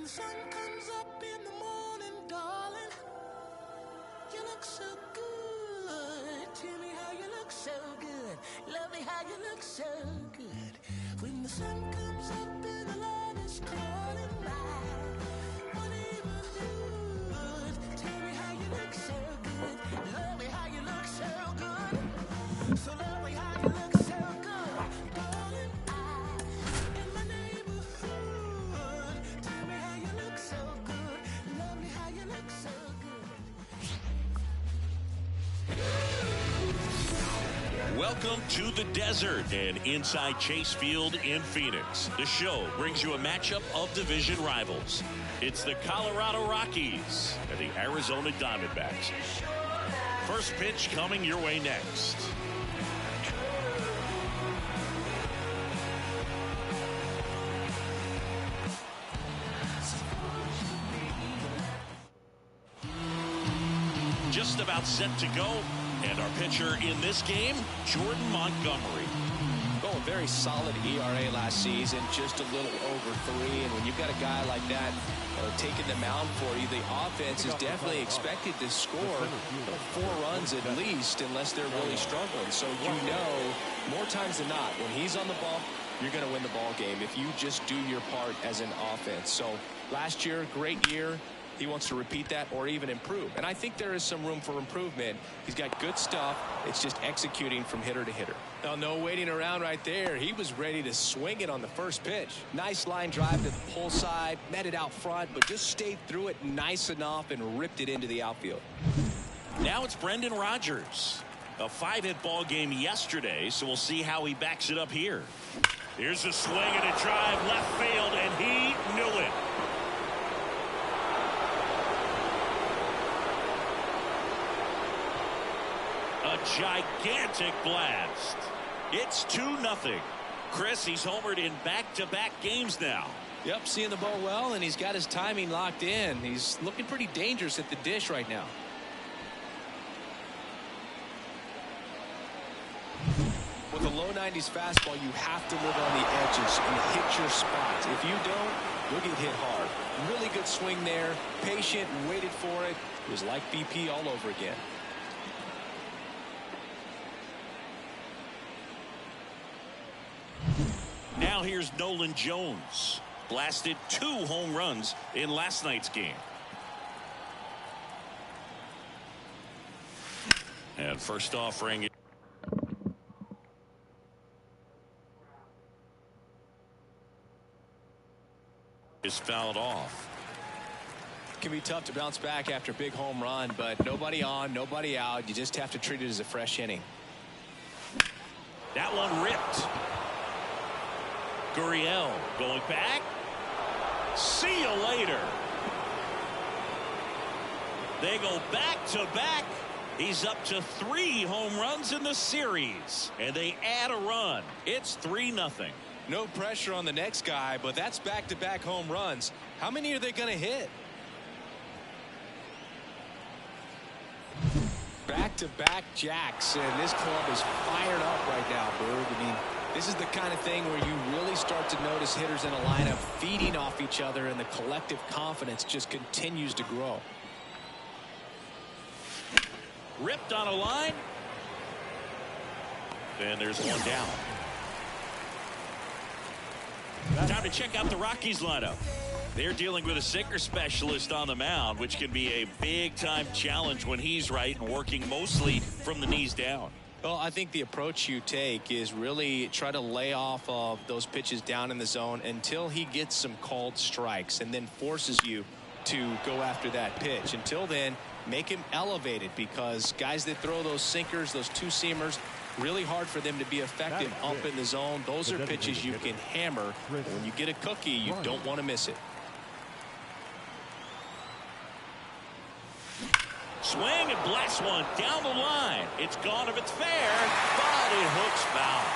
the sun comes up in the morning, darling, you look so good. Tell me how you look so good. Love me how you look so good. When the sun comes up and the Lord is calling right, what even good? Tell me how you look so good. Love me how you look so good. So love me how you look so good. Darling, I in my neighborhood. Tell me how you look so good. Love me how you look so good. Welcome to the desert and inside Chase Field in Phoenix. The show brings you a matchup of division rivals. It's the Colorado Rockies and the Arizona Diamondbacks. First pitch coming your way next. Just about set to go. And our pitcher in this game, Jordan Montgomery. Oh, very solid ERA last season, just a little over 3. And when you've got a guy like that taking the mound for you, the offense is definitely expected to score 4 runs at least, unless they're really struggling. So you know, more times than not, when he's on the bump, you're going to win the ball game if you just do your part as an offense. So last year, great year. He wants to repeat that or even improve. And I think there is some room for improvement. He's got good stuff. It's just executing from hitter to hitter. Now, no waiting around right there. He was ready to swing it on the first pitch. Nice line drive to the pull side, met it out front, but just stayed through it nice enough and ripped it into the outfield. Now it's Brendan Rodgers. A 5-hit ball game yesterday, so we'll see how he backs it up here. Here's a swing and a drive left field, and he knew it. A gigantic blast. It's 2-0. Chris, he's homered in back-to-back games now. Yep, seeing the ball well, and he's got his timing locked in. He's looking pretty dangerous at the dish right now. With a low 90s fastball, you have to live on the edges and hit your spots. If you don't, you'll get hit hard. Really good swing there. Patient, waited for it. It was like BP all over again. Now here's Nolan Jones. Blasted 2 home runs in last night's game. And first offering is fouled off. It can be tough to bounce back after a big home run, but nobody on, nobody out. You just have to treat it as a fresh inning. That one ripped. Gurriel going back. See you later. They go back to back. He's up to 3 home runs in the series, and they add a run. It's 3-0. No pressure on the next guy, but that's back-to-back home runs. How many are they going to hit? Back-to-back jacks, and this club is fired up right now, Berg. I mean, this is the kind of thing where you really start to notice hitters in a lineup feeding off each other, and the collective confidence just continues to grow. Ripped on a line. And there's one down. Time to check out the Rockies lineup. They're dealing with a sinker specialist on the mound, which can be a big-time challenge when he's right and working mostly from the knees down. Well, I think the approach you take is really try to lay off of those pitches down in the zone until he gets some called strikes and then forces you to go after that pitch. Until then, make him elevated, because guys that throw those sinkers, those 2-seamers, really hard for them to be effective up in the zone. Those are pitches you can hammer. When you get a cookie, you don't want to miss it. Swing and blast one down the line. It's gone if it's fair, but it hooks foul.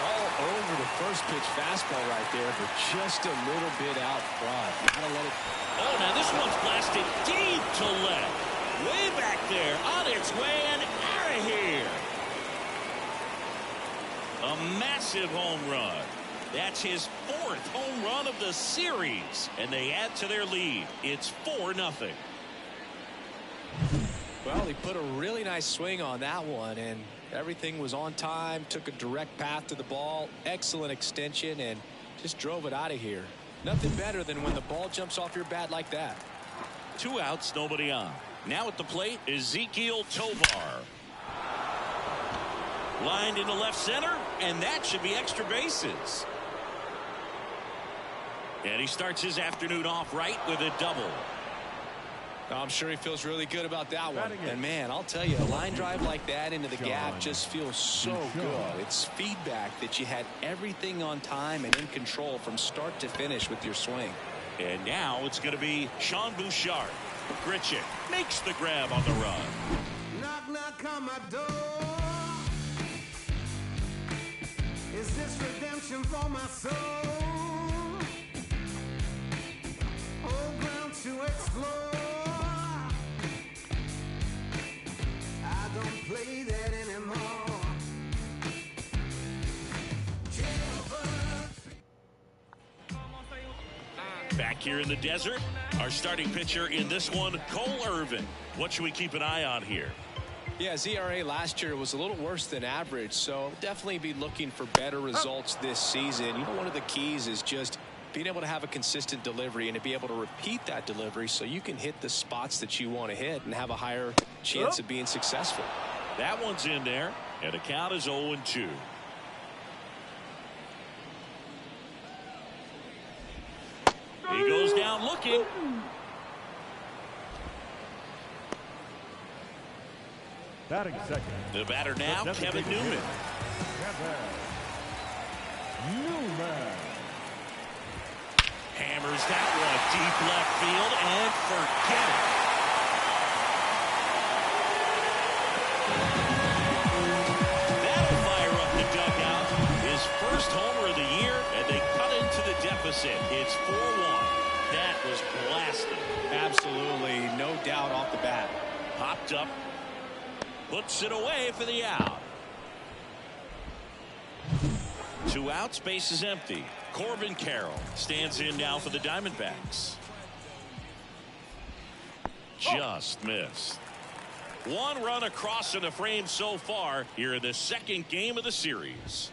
All over the first pitch fastball right there, but just a little bit out front. Gotta let it. Oh, now this one's blasted deep to left. Way back there, on its way and out of here. A massive home run. That's his 4th home run of the series, and they add to their lead. It's 4-0. Well, he put a really nice swing on that one, and everything was on time. Took a direct path to the ball, excellent extension, and just drove it out of here. Nothing better than when the ball jumps off your bat like that. 2 outs, nobody on. Now at the plate, Ezequiel Tovar. Lined into left center, and that should be extra bases. And he starts his afternoon off right with a double. I'm sure he feels really good about that one. And man, I'll tell you, a line drive like that into the gap just feels so good. It's feedback that you had everything on time and in control from start to finish with your swing. And now it's going to be Sean Bouchard. Grichuk makes the grab on the run. Knock, knock on my door. Is this redemption for my soul? Old ground to explore. I don't play that anymore. Back here in the desert, our starting pitcher in this one, Cole Irvin. What should we keep an eye on here? Yeah, his ERA last year was a little worse than average, so definitely be looking for better results this season. You know, one of the keys is just being able to have a consistent delivery and to be able to repeat that delivery so you can hit the spots that you want to hit and have a higher chance of being successful. That one's in there, and the count is 0-2. He goes down looking. Batting second. The batter now, Kevin Newman. Hammers that one deep left field and forget it. That'll fire up the dugout. His first homer of the year, and they cut into the deficit. It's 4-1. That was blasted. Absolutely, no doubt off the bat. Popped up. Puts it away for the out. 2 outs, base is empty. Corbin Carroll stands in now for the Diamondbacks. Just missed. 1 run across in the frame so far here in the second game of the series.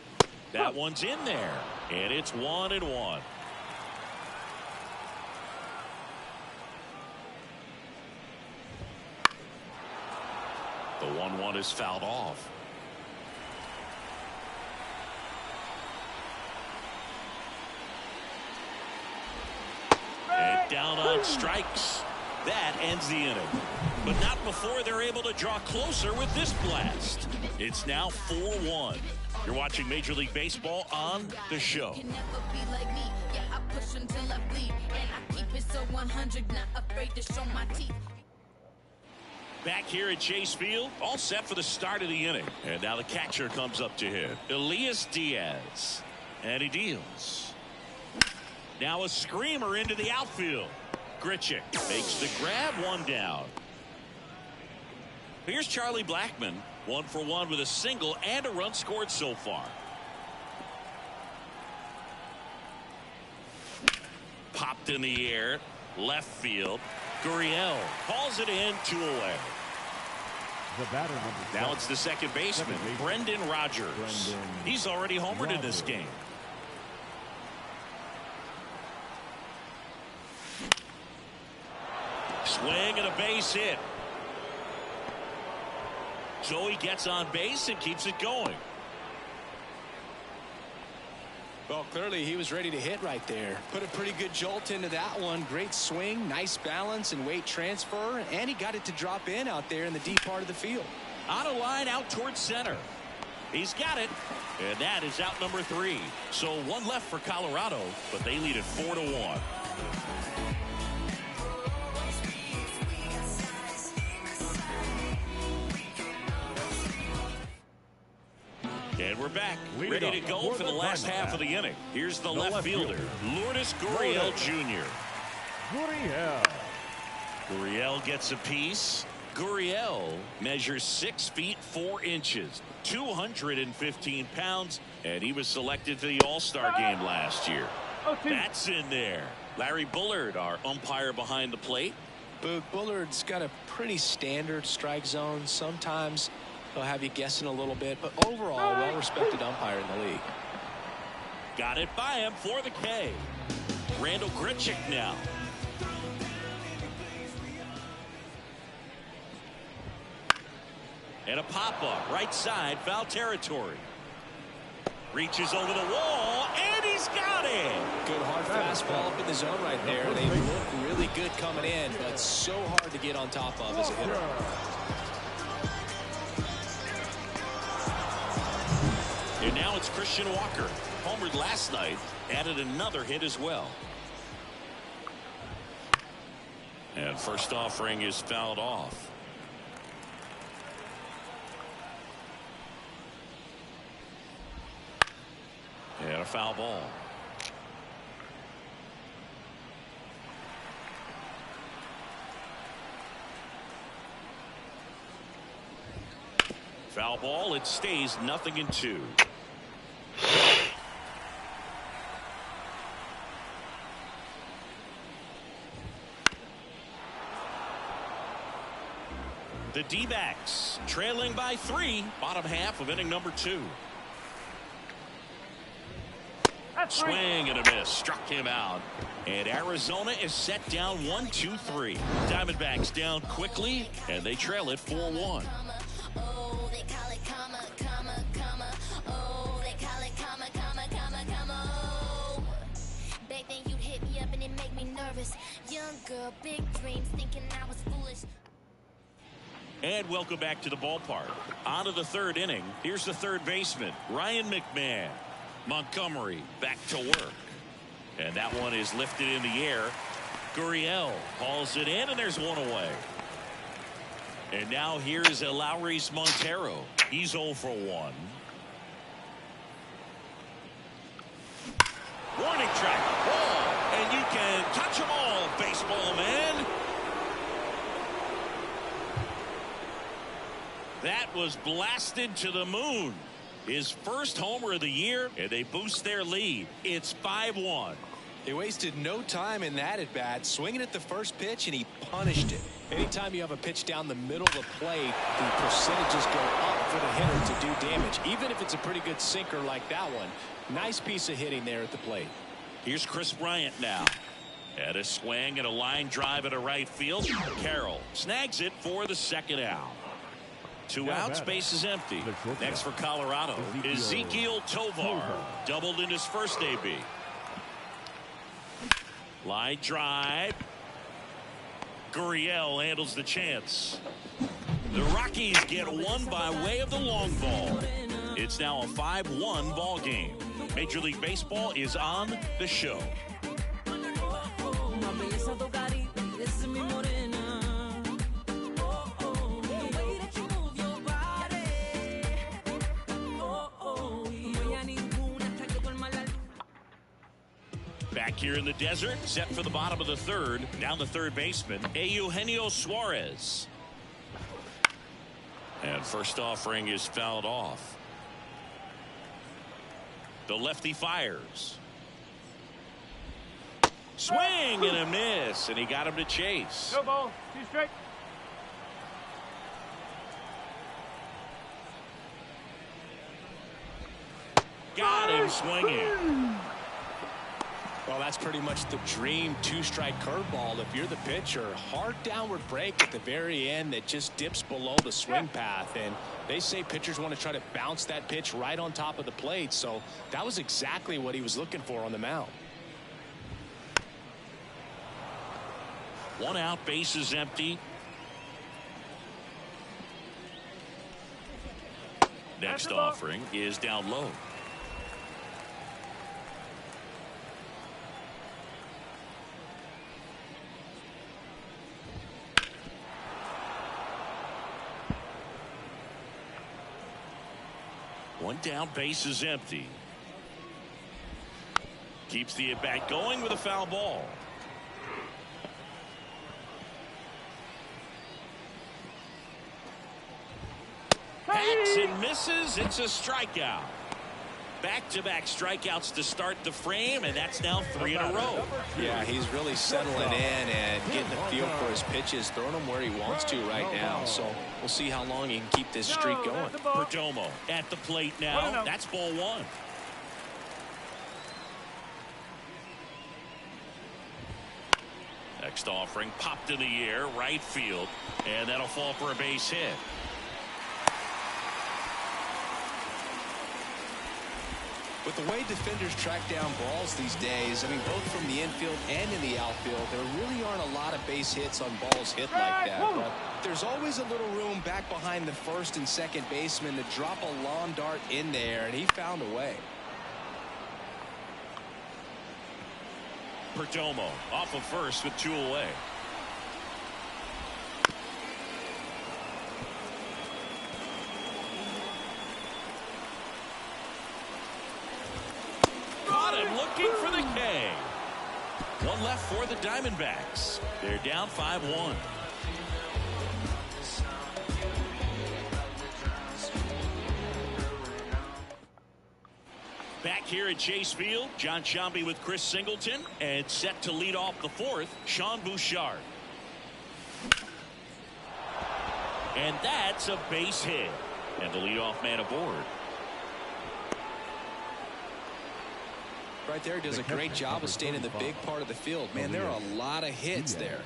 That one's in there, and it's 1-1. The 1-1 is fouled off. And down on strikes. That ends the inning. But not before they're able to draw closer with this blast. It's now 4-1. You're watching Major League Baseball on The Show. Back here at Chase Field, all set for the start of the inning. And now the catcher comes up to hit. Elias Diaz. And he deals. Now a screamer into the outfield. Grichuk makes the grab, 1 down. Here's Charlie Blackmon, 1 for 1 with a single and a run scored so far. Popped in the air, left field. Gurriel calls it in, 2 away. The batter now it's the second baseman, Brendan Rodgers. He's already homered in this game. Swing and a base hit. So he gets on base and keeps it going. Well, clearly he was ready to hit right there. Put a pretty good jolt into that one. Great swing, nice balance and weight transfer, and he got it to drop in out there in the deep part of the field. On a line out towards center. He's got it, and that is out number 3. So 1 left for Colorado, but they lead it 4-1. And we're back, ready to go for the last half of the inning. Here's the left fielder, Lourdes Gurriel Jr. Gurriel. Gurriel gets a piece. Gurriel measures 6 feet 4 inches, 215 pounds, and he was selected for the All-Star game last year. That's in there. Larry Bullard, our umpire behind the plate. Boog, Bullard's got a pretty standard strike zone. Sometimes he'll have you guessing a little bit, but overall, well-respected umpire in the league. Got it by him for the K. Randall Grichuk now. And a pop-up, right side, foul territory. Reaches over the wall, and he's got it! Good hard fastball up in the zone right there. They look really good coming in, but so hard to get on top of as a hitter. And now it's Christian Walker. Homered last night, added another hit as well. And first offering is fouled off. And a foul ball. Foul ball. It stays 0-2. The D-backs trailing by 3, bottom half of inning number 2. Swing and a miss, struck him out, and Arizona is set down 1-2-3. Diamondbacks down quickly, and they trail it 4-1. Young girl, big dreams, thinking I was foolish. And welcome back to the ballpark. On to the 3rd inning. Here's the 3rd baseman, Ryan McMahon. Montgomery back to work. And that one is lifted in the air. Gurriel hauls it in, and there's one away. And now here's Lowry's Montero. He's 0 for 1. Warning track, ball, and you can touch them all, baseball man. That was blasted to the moon. His first homer of the year, and they boost their lead. It's 5-1. They wasted no time in that at bat, swinging at the first pitch, and he punished it. Anytime you have a pitch down the middle of the plate, the percentages go up for the hitter to do damage, even if it's a pretty good sinker like that one. Nice piece of hitting there at the plate. Here's Chris Bryant now. And a swing and a line drive at a right field. Carroll snags it for the 2nd out. 2 outs, base is empty. Next for Colorado, Ezekiel Tovar. Doubled in his first AB. Line drive. Gurriel handles the chance. The Rockies get one by way of the long ball. It's now a 5-1 ball game. Major League Baseball is on the show. Back here in the desert, set for the bottom of the 3rd. Down the 3rd baseman, Eugenio Suarez. And first offering is fouled off. The lefty fires. Swing and a miss, and he got him to chase. No ball, 2 strike. Got him swinging. Well, that's pretty much the dream 2-strike curveball. If you're the pitcher, hard downward break at the very end that just dips below the swing path. And they say pitchers want to try to bounce that pitch right on top of the plate. So that was exactly what he was looking for on the mound. 1 out, base is empty. Next offering is down low. One down, base is empty. Keeps the at-bat going with a foul ball. swings and misses. It's a strikeout. Back-to-back strikeouts to start the frame, and that's now 3 in a row. Yeah, he's really settling in and getting the feel for his pitches, throwing them where he wants to right now. So we'll see how long he can keep this streak going. Perdomo at the plate now. That's ball 1. Next offering popped in the air, right field, and that'll fall for a base hit. With the way defenders track down balls these days, I mean, both from the infield and in the outfield, there really aren't a lot of base hits on balls hit like that. But there's always a little room back behind the first and second baseman to drop a lawn dart in there, and he found a way. Perdomo off of first with 2 away. Caught him looking for the K. 1 left for the Diamondbacks. They're down 5-1. Back here at Chase Field, John Sciambi with Chris Singleton, and set to lead off the 4th, Sean Bouchard. And that's a base hit. And the leadoff man aboard. Right there, does a great job of staying in the big part of the field. Man, there are a lot of hits there.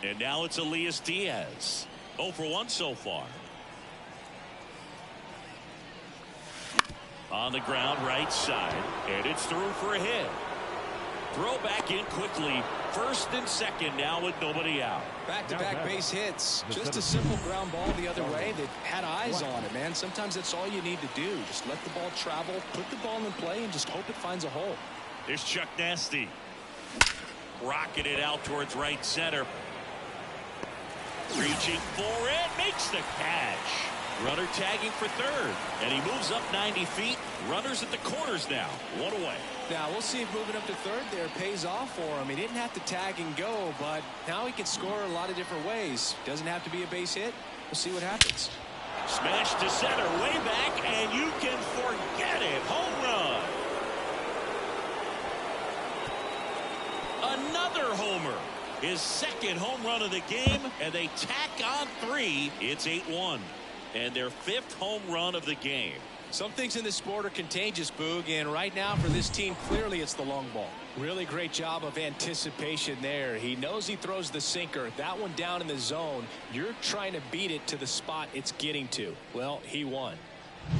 And now it's Elias Diaz. 0 for 1 so far. On the ground, right side, and it's through for a hit. Throw back in quickly. First and second now with nobody out. Back-to-back base hits. Just a simple ground ball the other way. They've had eyes on it, man. Sometimes that's all you need to do. Just let the ball travel, put the ball in play, and just hope it finds a hole. Here's Chuck Nasty. Rocking it out towards right center. Reaching for it. Makes the catch. Runner tagging for third. And he moves up 90 feet. Runners at the corners now. 1 away. Now, we'll see if moving up to third there pays off for him. He didn't have to tag and go, but now he can score a lot of different ways. Doesn't have to be a base hit. We'll see what happens. Smash to center, way back, and you can forget it. Home run. Another homer. His second home run of the game, and they tack on 3. It's 8-1. And their 5th home run of the game. Some things in this sport are contagious, Boog, and right now for this team, clearly it's the long ball. Really great job of anticipation there. He knows he throws the sinker. That one down in the zone. You're trying to beat it to the spot it's getting to. Well, he won.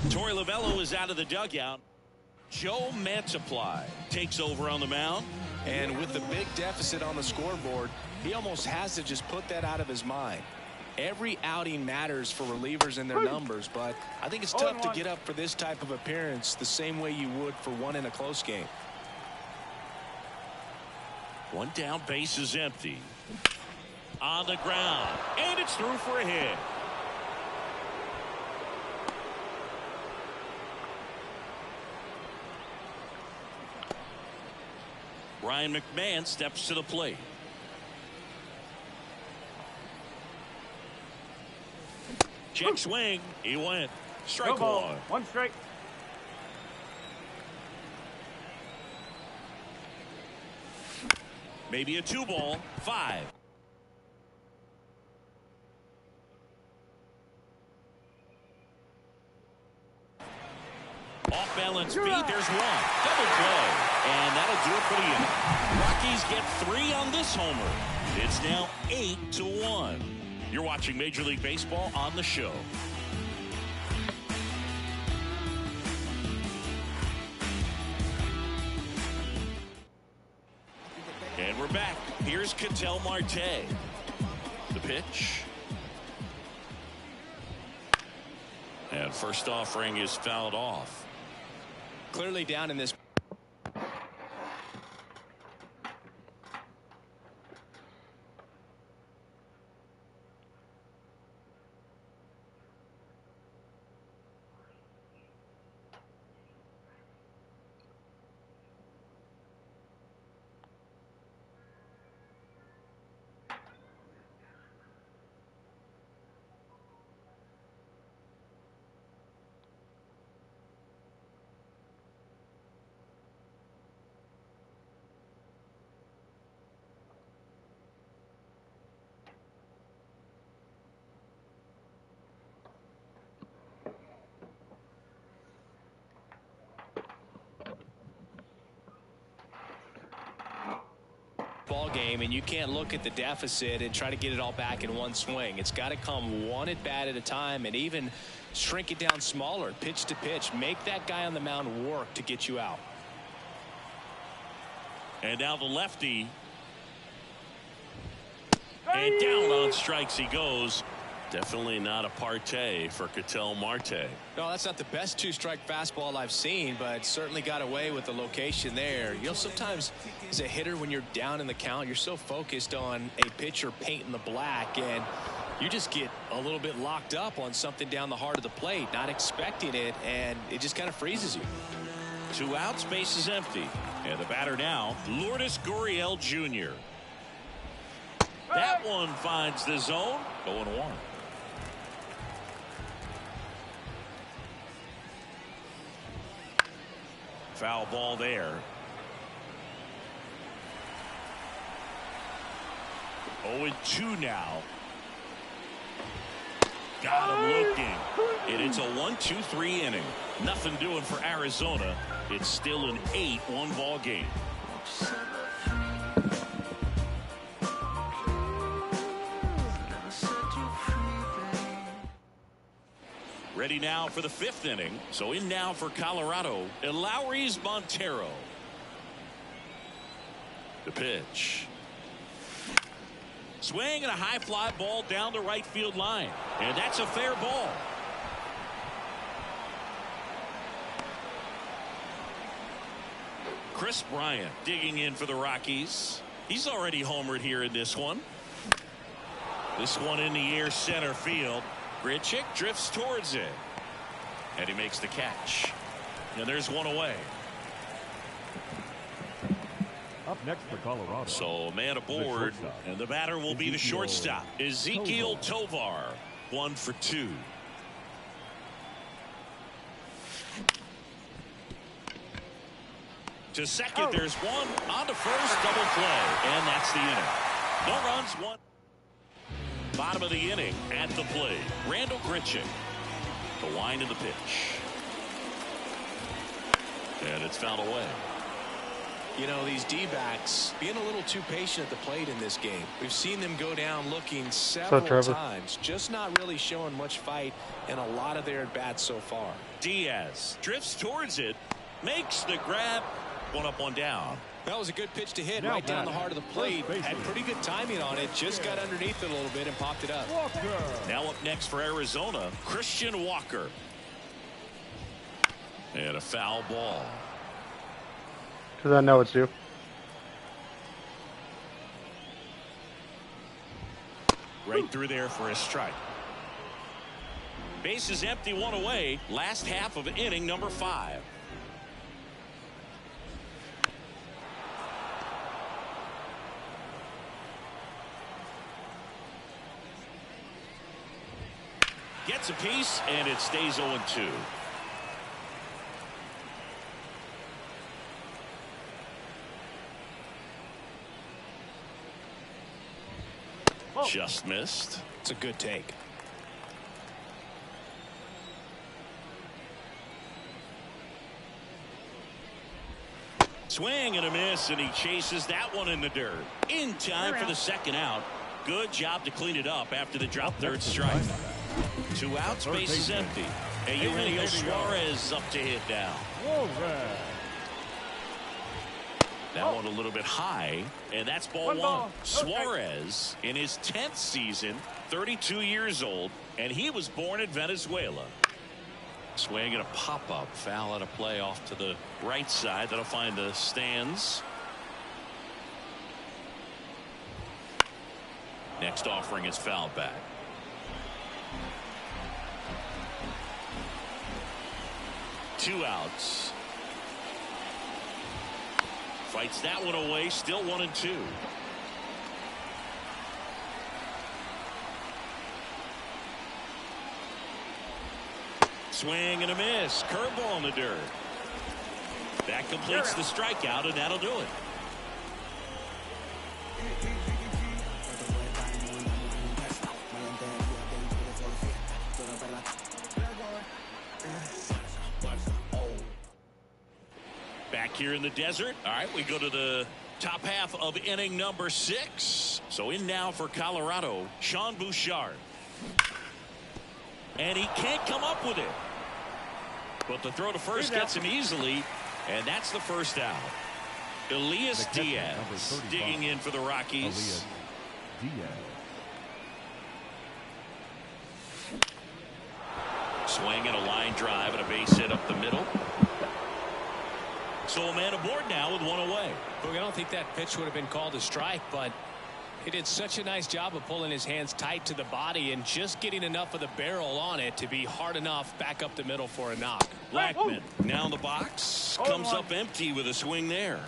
Torey Lovullo is out of the dugout. Joe Mantiply takes over on the mound. And with the big deficit on the scoreboard, he almost has to just put that out of his mind. Every outing matters for relievers and their numbers, but I think it's tough to get up for this type of appearance the same way you would for one in a close game. 1 down, base is empty. On the ground, and it's through for a hit. Ryan McMahon steps to the plate. Check swing. He went. Strike 1. 1 strike. Maybe a 2-ball. 5. Off balance feet. There's 1. Double play. And that'll do it for the inning. Rockies get 3 on this homer. It's now 8-1. You're watching Major League Baseball on the show. And we're back. Here's Ketel Marte. The pitch. And first offering is fouled off. Clearly down in this. ball game, and you can't look at the deficit and try to get it all back in one swing. It's got to come one at bat at a time, and even shrink it down smaller, pitch to pitch. Make that guy on the mound work to get you out. And now the lefty. And down on strikes he goes. Definitely not a partay for Ketel Marte. No, that's not the best two-strike fastball I've seen, but certainly got away with the location there. You know, sometimes as a hitter, when you're down in the count, you're so focused on a pitcher painting the black, and you just get a little bit locked up on something down the heart of the plate, not expecting it, and it just kind of freezes you. 2 outs, base is empty. And the batter now, Lourdes Gurriel Jr. That one finds the zone. 0-1. Foul ball there. 0-2 now. Got him looking. And it's a 1-2-3 inning. Nothing doing for Arizona. It's still an 8-1 ball game. Ready now for the 5th inning. So in now for Colorado, Eleuris Montero. The pitch. Swing and a high fly ball down the right field line. And that's a fair ball. Chris Bryant digging in for the Rockies. He's already homered here in this one. This one in the air center field. Grichuk drifts towards it. And he makes the catch. And there's one away. Up next for Colorado. So a man aboard. And the batter will be the shortstop. Ezequiel Tovar. 1 for 2. To second, there's one. On to first, double play. And that's the inning. No runs, 1. Bottom of the inning at the plate. Randall Grichuk. The line in the pitch. And it's fouled away. You know, these D-backs being a little too patient at the plate in this game. We've seen them go down looking several times. Just not really showing much fight in a lot of their at-bats so far. Diaz drifts towards it. Makes the grab. 1 up, 1 down. That was a good pitch to hit right down the heart of the plate. Had pretty good timing on it. Just got underneath it a little bit and popped it up. Now up next for Arizona, Christian Walker. And a foul ball. Because I know it's you. Right through there for a strike. Base is empty, 1 away. Last half of inning number 5. Gets a piece, and it stays 0-2. Just missed. It's a good take. Swing and a miss, and he chases that one in the dirt. In time for the second out. Good job to clean it up after the drop third strike. 2 outs, base is empty. And Eugenio Suarez up to hit now. That one a little bit high, and that's ball 1. Suarez in his 10th season, 32 years old, and he was born in Venezuela. Swing and a pop-up, foul out of play off to the right side. That'll find the stands. Next offering is fouled back. Two outs. Fights that one away. Still 1-2. Swing and a miss. Curveball in the dirt. That completes the strikeout, and that'll do it. Back here in the desert. All right, we go to the Top half of inning number 6. So in now for Colorado, Sean Bouchard. And he can't come up with it. But the throw to first gets him easily. And that's the first out. Elias Diaz digging in for the Rockies. Swing and a line drive and a base hit up the middle. So a man aboard now with one away. Look, I don't think that pitch would have been called a strike, but he did such a nice job of pulling his hands tight to the body and just getting enough of the barrel on it to be hard enough back up the middle for a knock. Blackman now in the box. Comes up empty with a swing there.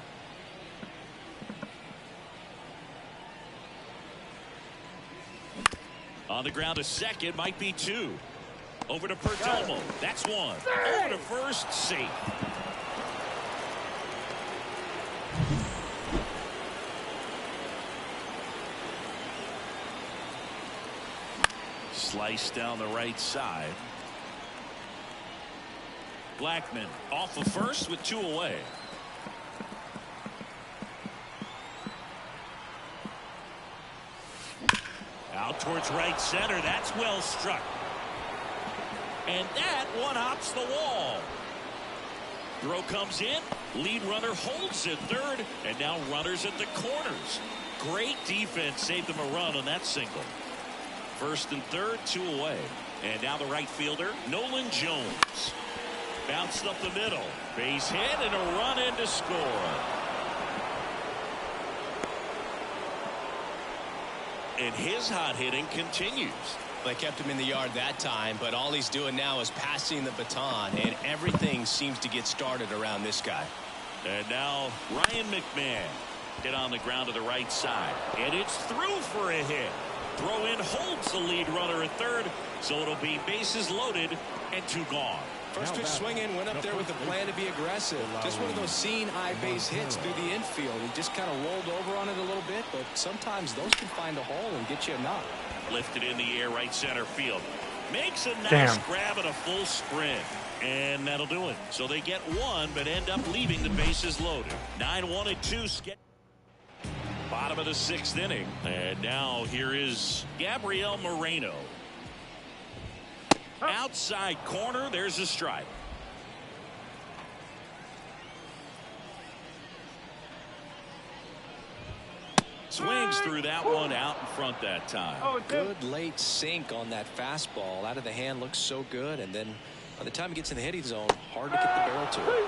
On the ground to second, might be 2. Over to Perdomo. That's 1. Over to first, safe. Slice down the right side. Blackman off of first with 2 away. Out towards right center. That's well struck. And that one hops the wall. Throw comes in. Lead runner holds at third. And now runners at the corners. Great defense saved them a run on that single. First and third, 2 away. And now the right fielder, Nolan Jones. Bounced up the middle. Base hit and a run in to score. And his hot hitting continues. They kept him in the yard that time, but all he's doing now is passing the baton, and everything seems to get started around this guy. And now Ryan McMahon hit on the ground to the right side. And it's through for a hit. Throw in holds the lead runner at third, so it'll be bases loaded and 2 gone. First pitch swinging, went up there with a plan to be aggressive. Just one of those seeing eye base hits through the infield. He just kind of rolled over on it a little bit, but sometimes those can find a hole and get you a knock. Lifted in the air, right center field. Makes a nice grab and a full sprint. And that'll do it. So they get 1, but end up leaving the bases loaded. 9-1 and 2. Bottom of the 6th inning. And now here is Gabriel Moreno. Outside corner, there's a strike. Swings through that one out in front that time. Good late sink on that fastball. Out of the hand looks so good, and then by the time he gets in the hitting zone, hard to get the barrel to it.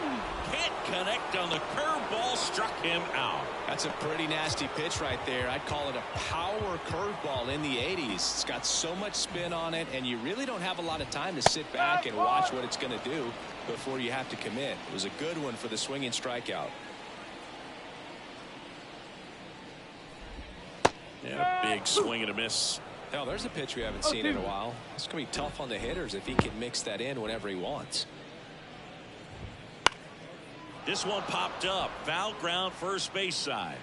Can't connect on the curveball, struck him out. That's a pretty nasty pitch right there. I'd call it a power curveball in the 80s. It's got so much spin on it, and you really don't have a lot of time to sit back and watch what it's going to do before you have to commit. It was a good one for the swinging strikeout. Yeah, big swing and a miss. Now there's a pitch we haven't seen in a while. It's going to be tough on the hitters if he can mix that in whenever he wants. This one popped up. Foul ground first base side.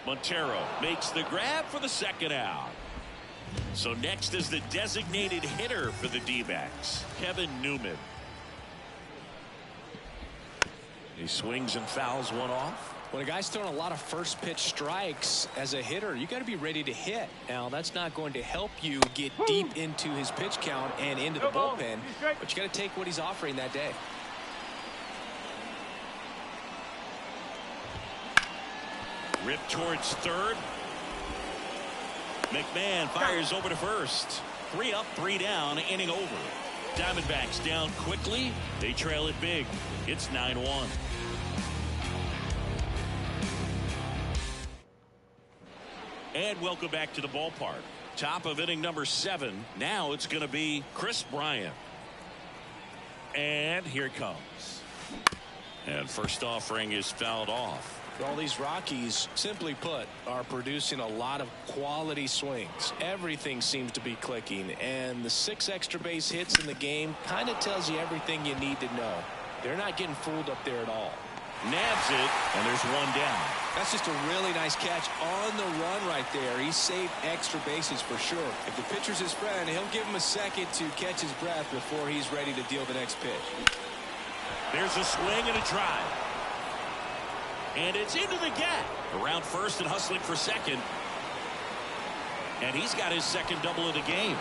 Montero makes the grab for the second out. So next is the designated hitter for the D-backs, Kevin Newman. He swings and fouls one off. When a guy's throwing a lot of first pitch strikes as a hitter, you got to be ready to hit. Now that's not going to help you get deep into his pitch count and into the bullpen, but you got to take what he's offering that day. Ripped towards third. McMahon fires over to first. 3 up, 3 down, inning over. Diamondbacks down quickly. They trail it big. It's 9-1. And welcome back to the ballpark. Top of inning number 7. Now it's going to be Chris Bryant. And here it comes. And first offering is fouled off. All these Rockies, simply put, are producing a lot of quality swings. Everything seems to be clicking, and the 6 extra base hits in the game kind of tells you everything you need to know. They're not getting fooled up there at all. Nabs it, and there's 1 down. That's just a really nice catch on the run right there. He saved extra bases for sure. If the pitcher's his friend, he'll give him a second to catch his breath before he's ready to deal the next pitch. There's a swing and a drive. And it's into the gap. Around first and hustling for second. And he's got his second double of the game.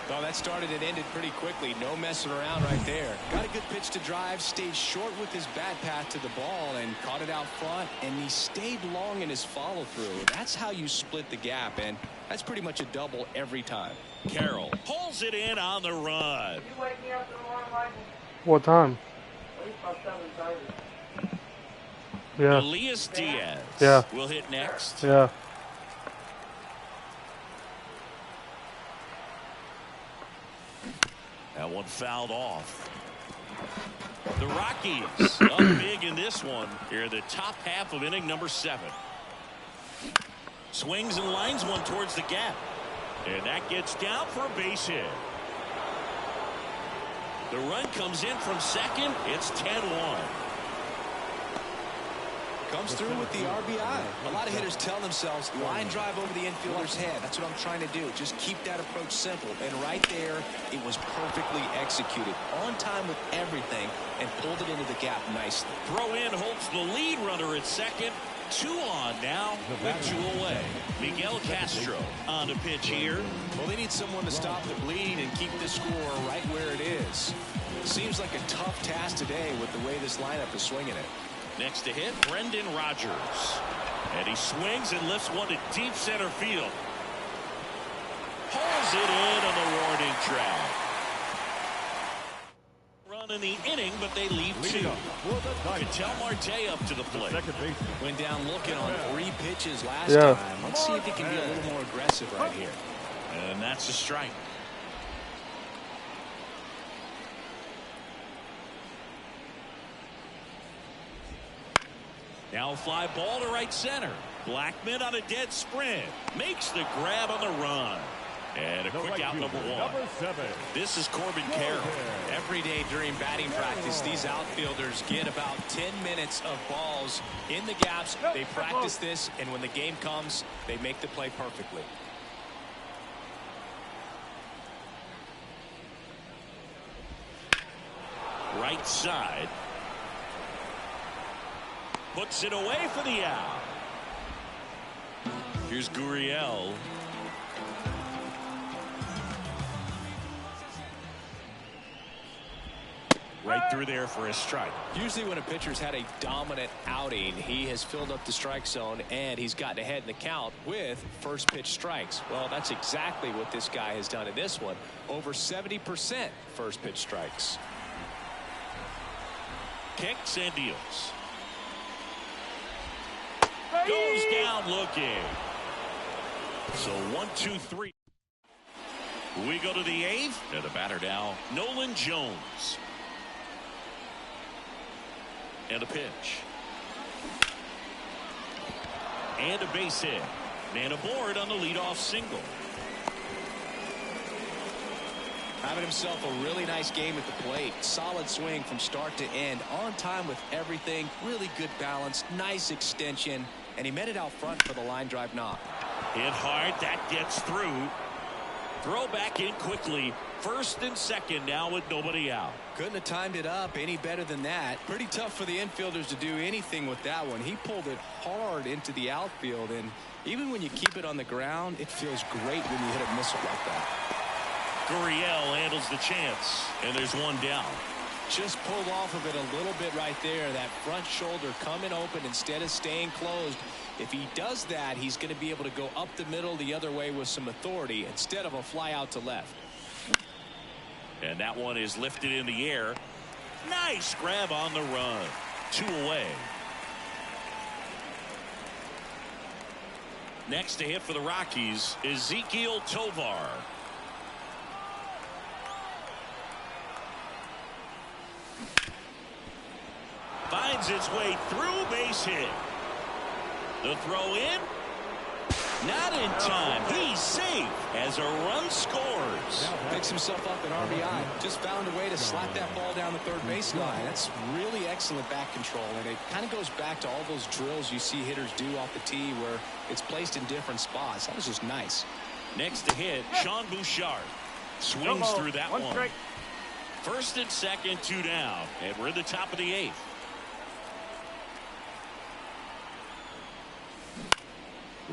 Well, that started and ended pretty quickly. No messing around right there. Got a good pitch to drive, stayed short with his bat path to the ball and caught it out front, and he stayed long in his follow through. That's how you split the gap, and that's pretty much a double every time. Carroll pulls it in on the run. What time? Yeah. Elias Diaz will hit next. Yeah. That one fouled off. The Rockies up big in this one here in the top half of inning number 7. Swings and lines one towards the gap. And that gets down for a base hit. The run comes in from second. It's 10-1. Comes through with the RBI. A lot of hitters tell themselves, line drive over the infielder's head. That's what I'm trying to do. Just keep that approach simple. And right there, it was perfectly executed. On time with everything and pulled it into the gap nicely. Throw in holds the lead runner at second. 2 on now with 2 away. Miguel Castro on the pitch here. Well, they need someone to stop the bleed and keep the score right where it is. Seems like a tough task today with the way this lineup is swinging it. Next to hit, Brendan Rodgers. And he swings and lifts one to deep center field. Pulls it in on the warning track. Run in the inning, but they leave 2. Ketel Marte up to the plate. Went down looking on 3 pitches last time. Let's see if he can be a little more aggressive right here. And that's a strike. Now a fly ball to right center. Blackman on a dead sprint. Makes the grab on the run. And a quick out number 1. This is Corbin Carroll. Every day during batting practice, these outfielders get about 10 minutes of balls in the gaps. They practice this, and when the game comes, they make the play perfectly. Right side. Puts it away for the out. Here's Gurriel. Right through there for a strike. Usually when a pitcher's had a dominant outing, he has filled up the strike zone and he's gotten ahead in the count with first pitch strikes. Well, that's exactly what this guy has done in this one. Over 70% first pitch strikes. Kicks and deals. Goes down looking. So 1, 2, 3. We go to the 8th. And the batter now, Nolan Jones. And a pitch. And a base hit. Man aboard on the leadoff single. Having himself a really nice game at the plate. Solid swing from start to end. On time with everything. Really good balance. Nice extension. And he met it out front for the line drive knock. Hit hard. That gets through. Throw back in quickly. First and second now with nobody out. Couldn't have timed it up any better than that. Pretty tough for the infielders to do anything with that one. He pulled it hard into the outfield. And even when you keep it on the ground, it feels great when you hit a missile like that. Gurriel handles the chance. And there's one down. Just pulled off of it a little bit right there. That front shoulder coming open instead of staying closed. If he does that, he's going to be able to go up the middle the other way with some authority instead of a fly out to left. And that one is lifted in the air. Nice grab on the run. 2 away. Next to hit for the Rockies is Ezequiel Tovar. Finds its way through, base hit. The throw in. Not in time. He's safe as a run scores. Picks himself up an RBI. Just found a way to slap that ball down the third baseline. That's really excellent back control, and it kind of goes back to all those drills you see hitters do off the tee where it's placed in different spots. That was just nice. Next to hit, Sean Bouchard swings through that one. First and second, 2 down, and we're in the top of the 8th.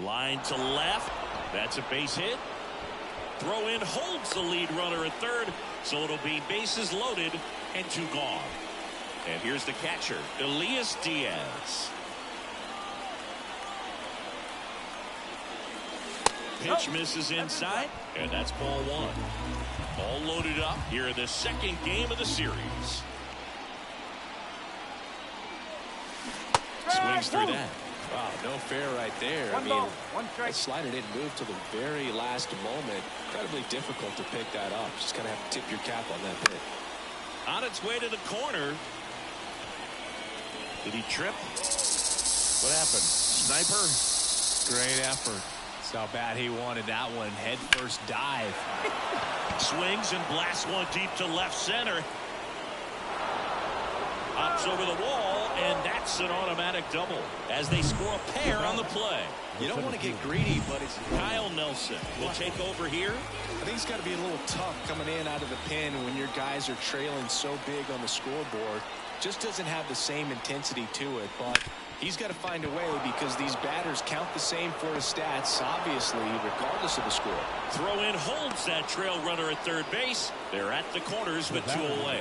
Line to left. That's a base hit. Throw in holds the lead runner at third, so it'll be bases loaded and 2 gone. And here's the catcher, Elias Diaz. Pitch misses inside, and that's ball 1. All loaded up here in the second game of the series. Swings through that. Wow, no fair right there. That slider didn't move to the very last moment. Incredibly difficult to pick that up. Just kind of have to tip your cap on that hit. On its way to the corner. Did he trip? What happened? Sniper? Great effort. That's how bad he wanted that one. Head first dive. Swings and blasts one deep to left center. Hops over the wall, and that's an automatic double as they score a pair on the play. You don't want to get greedy, but it's Kyle Nelson will take over here. I think it's got to be a little tough coming in out of the pen when your guys are trailing so big on the scoreboard. Just doesn't have the same intensity to it, but he's got to find a way because these batters count the same for his stats, obviously, regardless of the score. Throw in holds that trail runner at third base. They're at the corners with 2 away.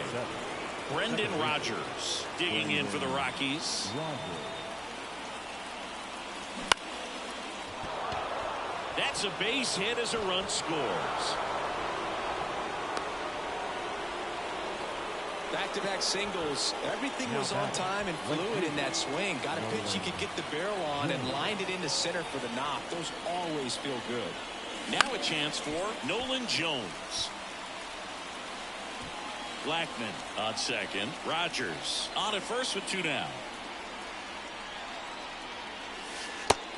Brendan Rodgers digging in for the Rockies. That's a base hit as a run scores. Back-to-back singles. Everything was on time and fluid in that swing. Got a pitch he could get the barrel on and lined it into center for the knock. Those always feel good. Now a chance for Nolan Jones. Blackman on second. Rodgers on at first with 2 down.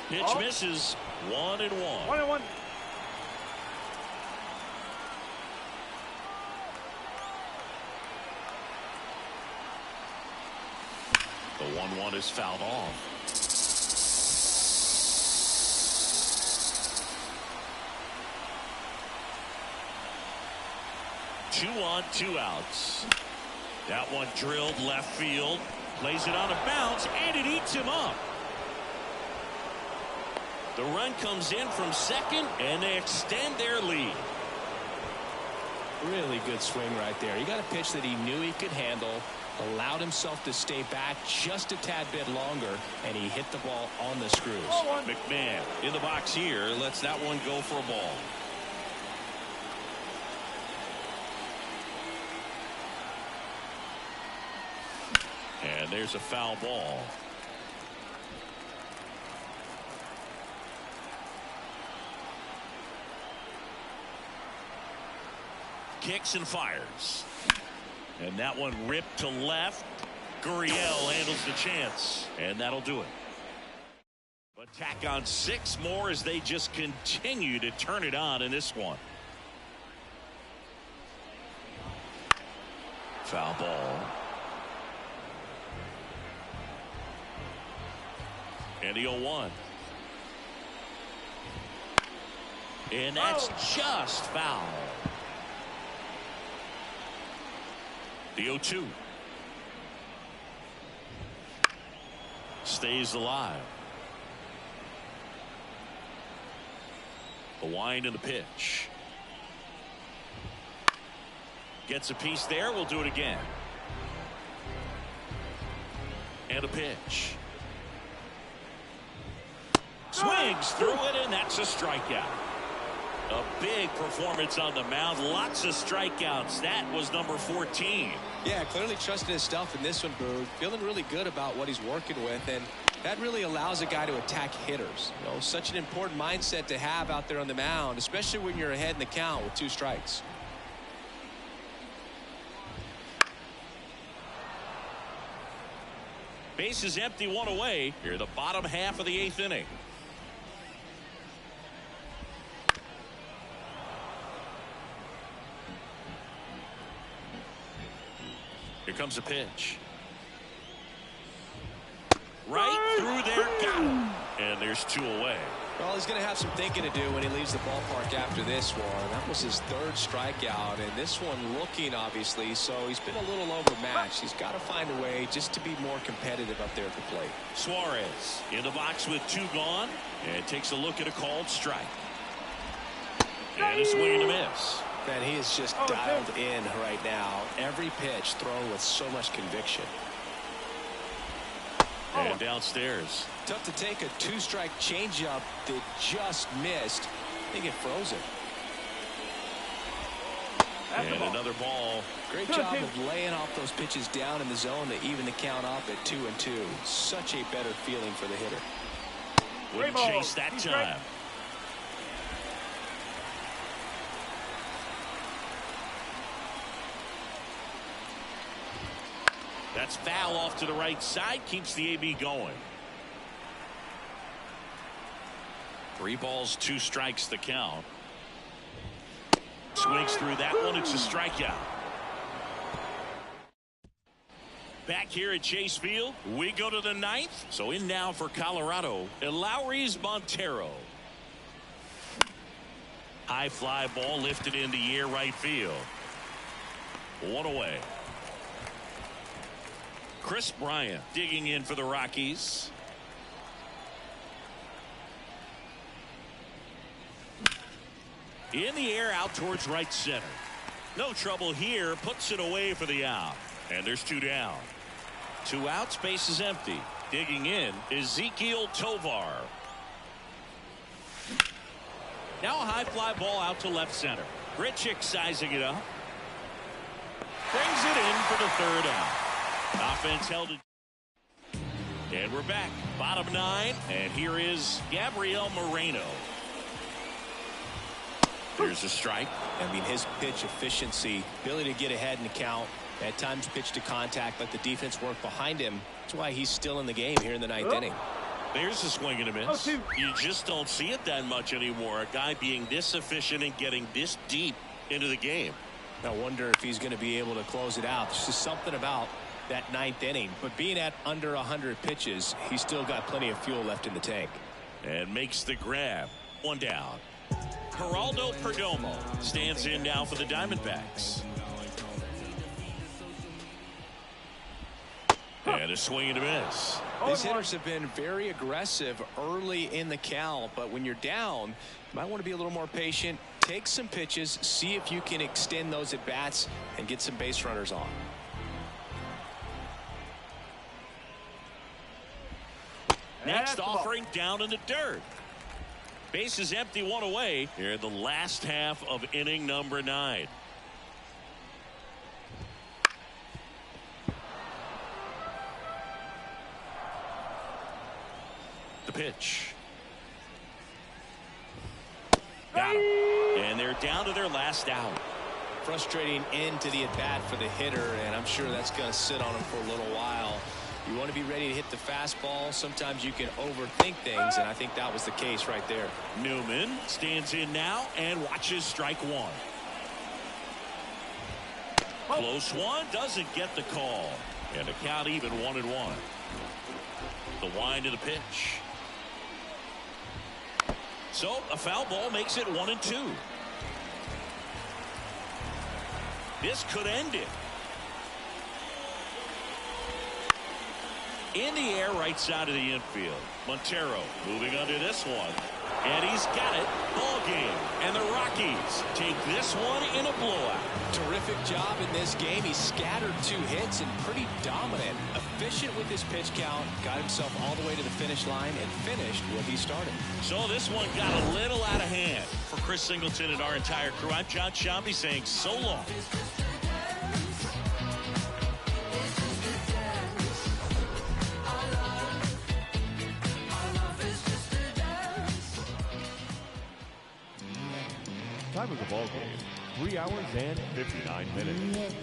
Pitch misses. 1-1. 1-1. The 1-1 is fouled off. Two on, 2 outs. That one drilled left field. Plays it on a bounce, and it eats him up. The run comes in from second, and they extend their lead. Really good swing right there. He got a pitch that he knew he could handle, allowed himself to stay back just a tad bit longer, and he hit the ball on the screws. McMahon in the box here lets that one go for a ball. And there's a foul ball. Kicks and fires. And that one ripped to left. Gurriel handles the chance. And that'll do it. But tack on 6 more as they just continue to turn it on in this one. Foul ball. And the 0-1. And that's just foul. The 0-2. Stays alive. The wind and the pitch. Gets a piece there. We'll do it again. And a pitch. Swings through it, and that's a strikeout. A big performance on the mound. Lots of strikeouts. That was number 14. Yeah, clearly trusting his stuff in this one, Boog. Feeling really good about what he's working with, and that really allows a guy to attack hitters. You know, such an important mindset to have out there on the mound, especially when you're ahead in the count with 2 strikes. Base is empty, 1 away. Here, the bottom half of the 8th inning. Here comes a pitch. Right through there, got him. And there's 2 away. Well, he's going to have some thinking to do when he leaves the ballpark after this one. That was his third strikeout, and this one looking, obviously, so he's been a little overmatched. He's got to find a way just to be more competitive up there at the plate. Suarez in the box with 2 gone, and takes a look at a called strike. And a swing and a miss. Man, he is just dialed in right now. Every pitch thrown with so much conviction. And downstairs. Tough to take a 2-strike changeup that just missed. I think it froze it. And another ball. Great job of laying off those pitches down in the zone to even the count up at 2-2. Such a better feeling for the hitter. Wouldn't chase that time. That's foul off to the right side. Keeps the AB going. 3 balls, 2 strikes the count. Swings through that one. It's a strikeout. Back here at Chase Field, we go to the 9th. So in now for Colorado, Lowry's Montero. High fly ball lifted in the air right field. 1 away. Chris Bryant digging in for the Rockies. In the air out towards right center. No trouble here. Puts it away for the out. And there's 2 down. 2 outs. Base is empty. Digging in Ezekiel Tovar. Now a high fly ball out to left center. Grichuk sizing it up. Brings it in for the 3rd out. Offense held it. And we're back. Bottom 9. And here is Gabriel Moreno. There's a strike. I mean, his pitch efficiency, ability to get ahead in the count, at times pitch to contact, let the defense work behind him. That's why he's still in the game here in the 9th inning. There's a swing and a miss. You just don't see it that much anymore. A guy being this efficient and getting this deep into the game. I wonder if he's going to be able to close it out. There's just something about that 9th inning. But being at under 100 pitches, he's still got plenty of fuel left in the tank. And makes the grab. 1 down. Geraldo Perdomo stands in now for the Diamondbacks. And a swing and a miss. These hitters have been very aggressive early in the count, but when you're down, you might want to be a little more patient. Take some pitches, see if you can extend those at bats and get some base runners on. Next offering down in the dirt. Base is empty, 1 away here in the last half of inning number 9. The pitch. Got him. And they're down to their last out. Frustrating end to the at-bat for the hitter, and I'm sure that's going to sit on him for a little while. You want to be ready to hit the fastball. Sometimes you can overthink things, and I think that was the case right there. Newman stands in now and watches strike 1. Close one, doesn't get the call. And the count even 1-1. The wind of the pitch. So a foul ball makes it 1-2. This could end it. In the air, right side of the infield. Montero moving under this one. And he's got it. Ball game. And the Rockies take this one in a blowout. Terrific job in this game. He scattered 2 hits and pretty dominant. Efficient with his pitch count. Got himself all the way to the finish line and finished what he started. So this one got a little out of hand. For Chris Singleton and our entire crew, I'm John Shambi saying so long. Time of the ball game, 3 hours and 59 minutes.